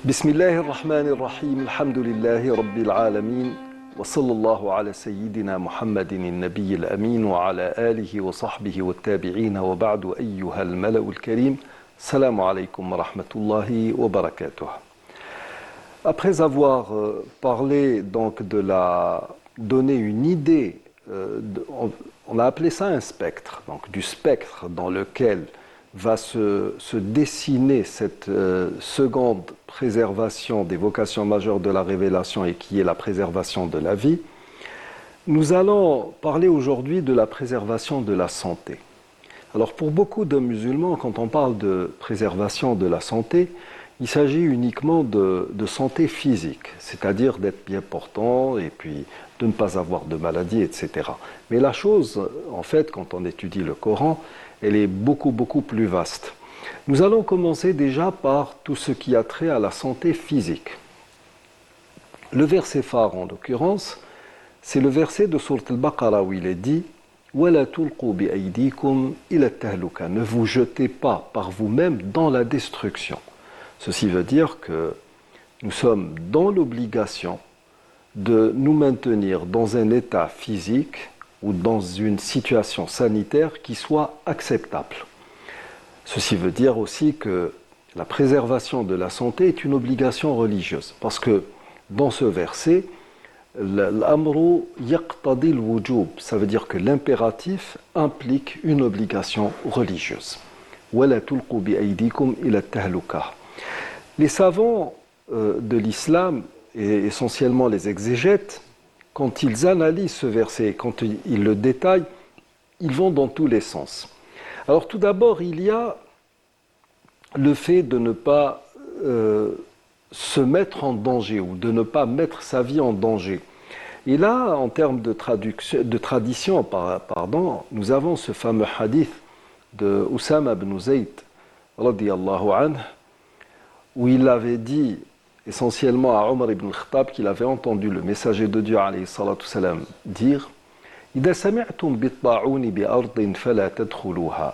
بسم الله الرحمن الرحيم الحمد لله رب العالمين وصلى الله على سيدنا محمد النبي الأمين وعلى آله وصحبه والتابعين وبعد أيها الملأ الكريم السلام عليكم ورحمة الله وبركاته. Après avoir parlé donc de donner une idée, on a appelé ça un spectre, donc du spectre dans lequel va se dessiner cette seconde préservation des vocations majeures de la révélation et qui est la préservation de la vie, nous allons parler aujourd'hui de la préservation de la santé. Alors pour beaucoup de musulmans, quand on parle de préservation de la santé, il s'agit uniquement de santé physique, c'est-à-dire d'être bien portant et puis de ne pas avoir de maladies, etc. Mais la chose, en fait, quand on étudie le Coran, elle est beaucoup plus vaste. Nous allons commencer déjà par tout ce qui a trait à la santé physique. Le verset phare, en l'occurrence, c'est le verset de Sourate Al-Baqarah où il est dit « وَلَا تُلْقُوا بِأَيْدِيكُمْ إِلَى التَّهْلُكَةِ » Ne vous jetez pas par vous-même dans la destruction. Ceci veut dire que nous sommes dans l'obligation de nous maintenir dans un état physique ou dans une situation sanitaire qui soit acceptable. Ceci veut dire aussi que la préservation de la santé est une obligation religieuse. Parce que dans ce verset, l'amru yaqtadi al-wujub, ça veut dire que l'impératif implique une obligation religieuse. وَلَا تُلْقُوا بِأَيْدِيكُمْ إِلَى التَّهْلُكَةِ. Les savants de l'islam, et essentiellement les exégètes, quand ils analysent ce verset, quand ils le détaillent, ils vont dans tous les sens. Alors tout d'abord, il y a le fait de ne pas se mettre en danger ou de ne pas mettre sa vie en danger. Et là, en termes de tradition, nous avons ce fameux hadith de Oussama ibn Zayd, radiyallahu anhu, où il avait dit essentiellement à Omar ibn al-Khattab qu'il avait entendu le messager de Dieu alayhi salatu salam dire إذا سمعتم بالطاعون بأرض فلا تدخلوها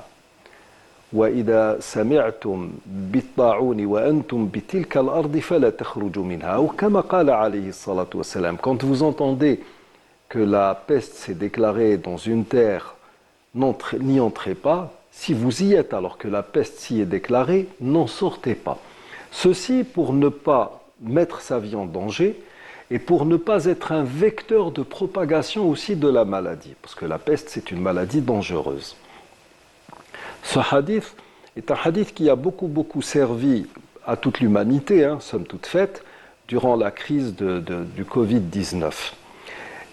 وإذا سمعتم بالطاعون وأنتم بتلك الأرض فلا تخرجوا منها أو كما قال عليه الصلاة والسلام. Quand vous entendez que la peste s'est déclarée dans une terre, n'y entrez pas. Si vous y êtes alors que la peste s'y est déclarée, n'en sortez pas. Ceci pour ne pas mettre sa vie en danger et pour ne pas être un vecteur de propagation aussi de la maladie, parce que la peste c'est une maladie dangereuse. Ce hadith est un hadith qui a beaucoup servi à toute l'humanité, somme toute faite, durant la crise du Covid-19.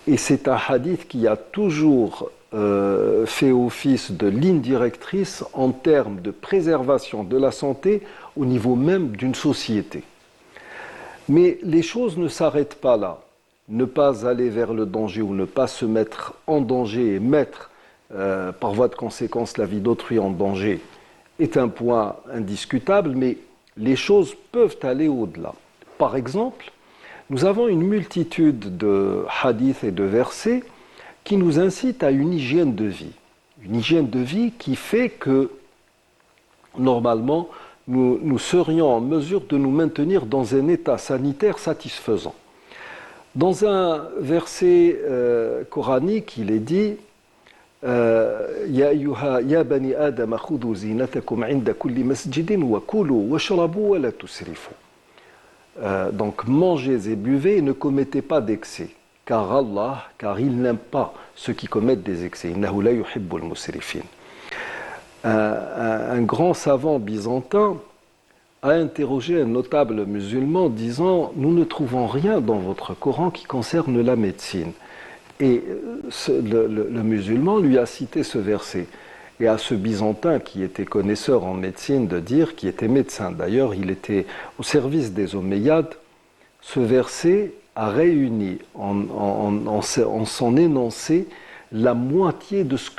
Et c'est un hadith qui a toujours fait office de ligne directrice en termes de préservation de la santé au niveau même d'une société. Mais les choses ne s'arrêtent pas là. Ne pas aller vers le danger ou ne pas se mettre en danger et mettre par voie de conséquence la vie d'autrui en danger est un point indiscutable, mais les choses peuvent aller au-delà. Par exemple, nous avons une multitude de hadiths et de versets qui nous incitent à une hygiène de vie. Une hygiène de vie qui fait que, normalement, nous serions en mesure de nous maintenir dans un état sanitaire satisfaisant. Dans un verset coranique, il est dit Ya bani Adam khudhu zinatakum 'inda kulli masjidin wa kulu washrabu wa la tusrifu. Donc mangez et buvez et ne commettez pas d'excès, car il n'aime pas ceux qui commettent des excès. Innahu la yuhibbul musrifin. Un grand savant byzantin a interrogé un notable musulman disant « Nous ne trouvons rien dans votre Coran qui concerne la médecine. » Et le musulman lui a cité ce verset. Et à ce byzantin qui était connaisseur en médecine de dire, qui était médecin d'ailleurs, il était au service des Omeyyades, ce verset a réuni en son énoncé la moitié de ce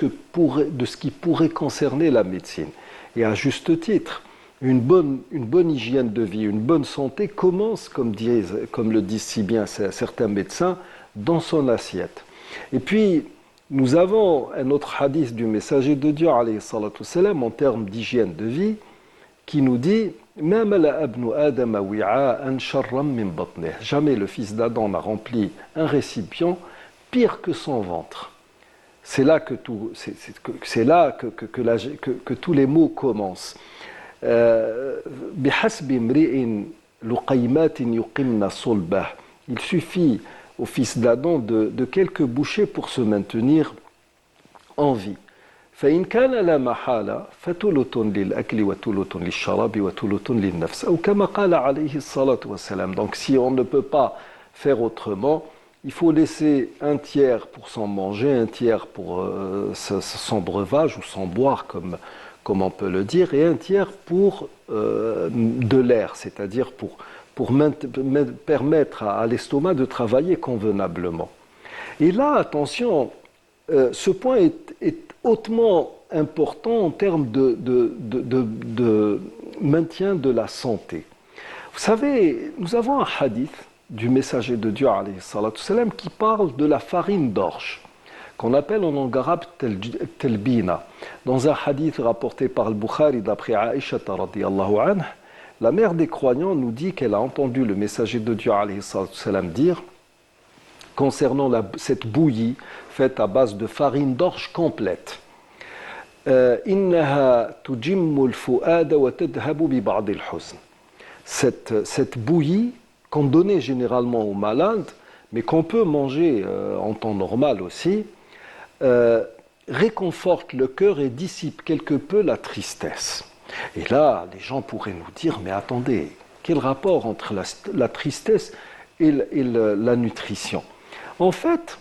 qui pourrait concerner la médecine. Et à juste titre, une bonne hygiène de vie, une bonne santé commence, comme le disent si bien certains médecins, dans son assiette. Et puis, nous avons un autre hadith du messager de Dieu, alayhi salatu salam, en termes d'hygiène de vie, qui nous dit jamais le fils d'Adam n'a rempli un récipient pire que son ventre. C'est là que tous les mots commencent. Il suffit au fils d'Adam de quelques bouchées pour se maintenir en vie. فإن كان لا محالة فثلث للأكل وثلث للشراب وثلث للنفس أو كما قال عليه الصلاة والسلام. Donc si on ne peut pas faire autrement, il faut laisser un tiers pour s'en manger, un tiers pour son breuvage ou s'en boire comme on peut le dire, et un tiers pour de l'air, c'est-à-dire pour permettre à l'estomac de travailler convenablement. Et là, attention, ce point est hautement important en termes de maintien de la santé. Vous savez, nous avons un hadith du messager de Dieu alayhi salatu salam, qui parle de la farine d'orge, qu'on appelle en langue arabe telbina. Dans un hadith rapporté par le Bukhari d'après Aïcha radiyallahu anha, la mère des croyants nous dit qu'elle a entendu le messager de Dieu alayhi salatu salam dire concernant cette bouillie faite à base de farine d'orge complète. Cette bouillie qu'on donnait généralement aux malades, mais qu'on peut manger en temps normal aussi, réconforte le cœur et dissipe quelque peu la tristesse. Et là, les gens pourraient nous dire, mais attendez, quel rapport entre la tristesse et la nutrition ? En fait,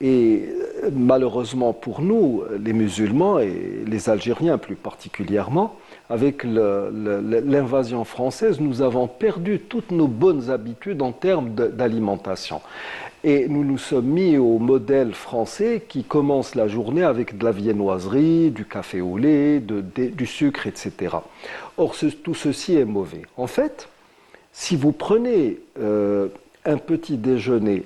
et malheureusement pour nous, les musulmans et les Algériens plus particulièrement, avec l'invasion française, nous avons perdu toutes nos bonnes habitudes en termes d'alimentation. Et nous nous sommes mis au modèle français qui commence la journée avec de la viennoiserie, du café au lait, du sucre, etc. Or, tout ceci est mauvais. En fait, si vous prenez un petit déjeuner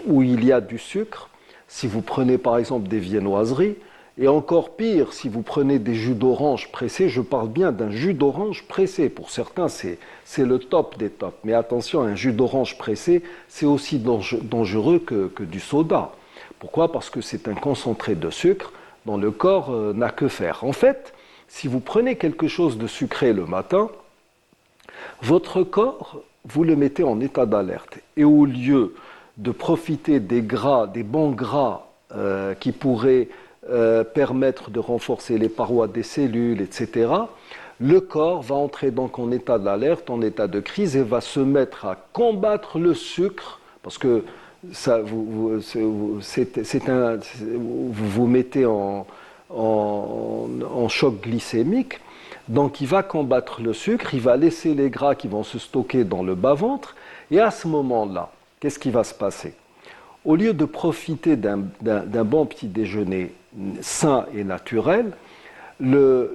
où il y a du sucre, si vous prenez par exemple des viennoiseries, et encore pire, si vous prenez des jus d'orange pressés, je parle bien d'un jus d'orange pressé. Pour certains, c'est le top des tops. Mais attention, un jus d'orange pressé, c'est aussi dangereux que du soda. Pourquoi ? Parce que c'est un concentré de sucre dont le corps n'a que faire. En fait, si vous prenez quelque chose de sucré le matin, votre corps, vous le mettez en état d'alerte. Et au lieu de profiter des gras, des bons gras qui pourraient permettre de renforcer les parois des cellules, etc., le corps va entrer donc en état d'alerte, en état de crise et va se mettre à combattre le sucre, parce que ça, vous vous mettez en choc glycémique, donc il va combattre le sucre, il va laisser les gras qui vont se stocker dans le bas-ventre, et à ce moment-là, qu'est-ce qui va se passer ? Au lieu de profiter d'un bon petit déjeuner sain et naturel, le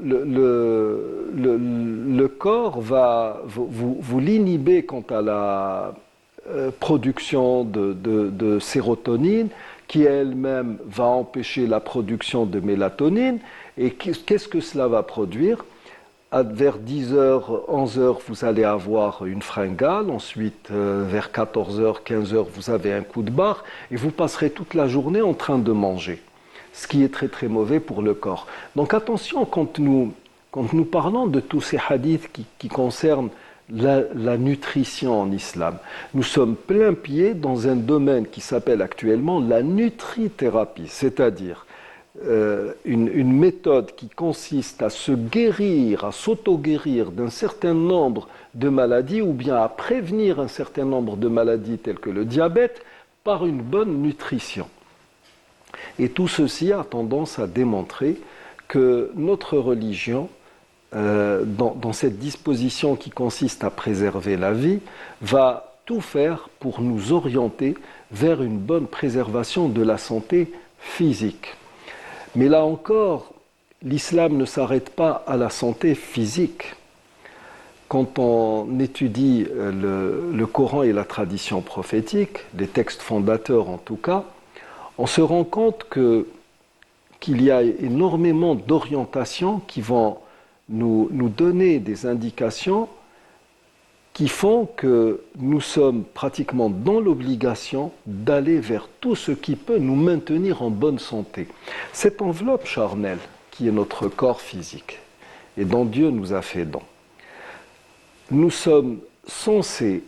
corps va vous l'inhiber quant à la production de sérotonine, qui elle-même va empêcher la production de mélatonine. Et qu'est-ce que cela va produire ? Vers 10h, 11h, vous allez avoir une fringale. Ensuite, vers 14h, 15h, vous avez un coup de barre. Et vous passerez toute la journée en train de manger. Ce qui est très très mauvais pour le corps. Donc attention, quand nous parlons de tous ces hadiths qui concernent la nutrition en islam, nous sommes plein pied dans un domaine qui s'appelle actuellement la nutrithérapie, c'est-à-dire une méthode qui consiste à se guérir, à s'auto-guérir d'un certain nombre de maladies ou bien à prévenir un certain nombre de maladies telles que le diabète par une bonne nutrition. Et tout ceci a tendance à démontrer que notre religion, dans cette disposition qui consiste à préserver la vie, va tout faire pour nous orienter vers une bonne préservation de la santé physique. Mais là encore, l'islam ne s'arrête pas à la santé physique. Quand on étudie le Coran et la tradition prophétique, les textes fondateurs en tout cas, on se rend compte qu'il y a énormément d'orientations qui vont nous donner des indications qui font que nous sommes pratiquement dans l'obligation d'aller vers tout ce qui peut nous maintenir en bonne santé. Cette enveloppe charnelle qui est notre corps physique et dont Dieu nous a fait don, nous sommes censés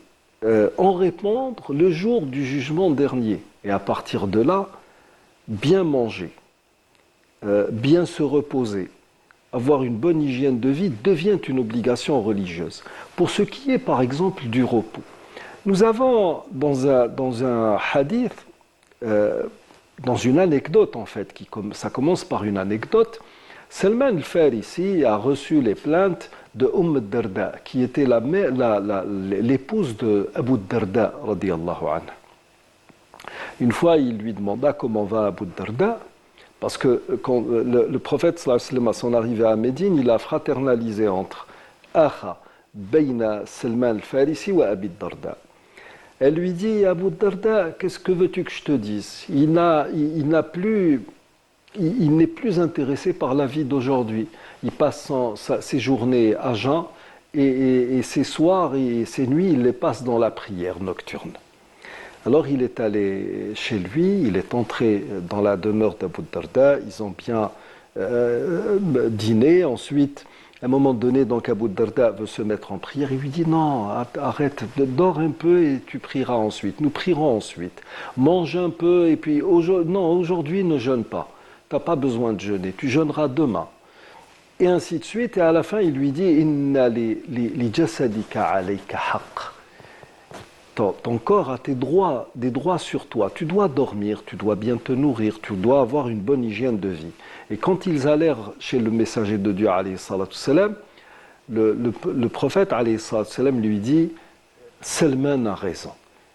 en répandre le jour du jugement dernier. Et à partir de là, bien manger, bien se reposer, avoir une bonne hygiène de vie devient une obligation religieuse. Pour ce qui est par exemple du repos, nous avons dans un hadith, dans une anecdote en fait, ça commence par une anecdote. Salman al-Farisi a reçu les plaintes de Darda, qui était l'épouse de Abu Darda radiyallahu anhu. Une fois, il lui demanda comment va Abu Darda, parce que quand le prophète sallallahu alayhi wa sallam, à son arrivée à Médine, il a fraternalisé entre Akha Bayna Salman al-Farisi wa Abi Darda. Elle lui dit, Abu Darda, qu'est-ce que veux-tu que je te dise? Il n'est plus intéressé par la vie d'aujourd'hui. Il passe ses journées à jeun et ses soirs et ses nuits, il les passe dans la prière nocturne. Alors il est allé chez lui, il est entré dans la demeure d'Abu Darda, ils ont bien dîné. Ensuite, à un moment donné, donc Abu Darda veut se mettre en prière, il lui dit non, arrête, dors un peu et tu prieras ensuite, nous prierons ensuite. Mange un peu et puis aujourd'hui ne jeûne pas, tu n'as pas besoin de jeûner, tu jeûneras demain. Et ainsi de suite, et à la fin il lui dit inna li jasadika alayka haqq. Ton corps a des droits sur toi. Tu dois dormir, tu dois bien te nourrir, tu dois avoir une bonne hygiène de vie. Et quand ils allèrent chez le messager de Dieu, alayhi salatu salam, le prophète alayhi salatu salam, lui dit « Salman a raison ».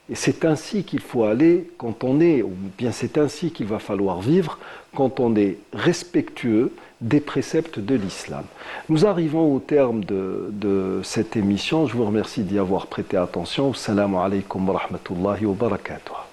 Et c'est ainsi qu'il faut aller quand on est, ou bien c'est ainsi qu'il va falloir vivre quand on est respectueux des préceptes de l'islam. Nous arrivons au terme de cette émission. Je vous remercie d'y avoir prêté attention. Assalamu alaikum wa rahmatullahi wa barakatuh.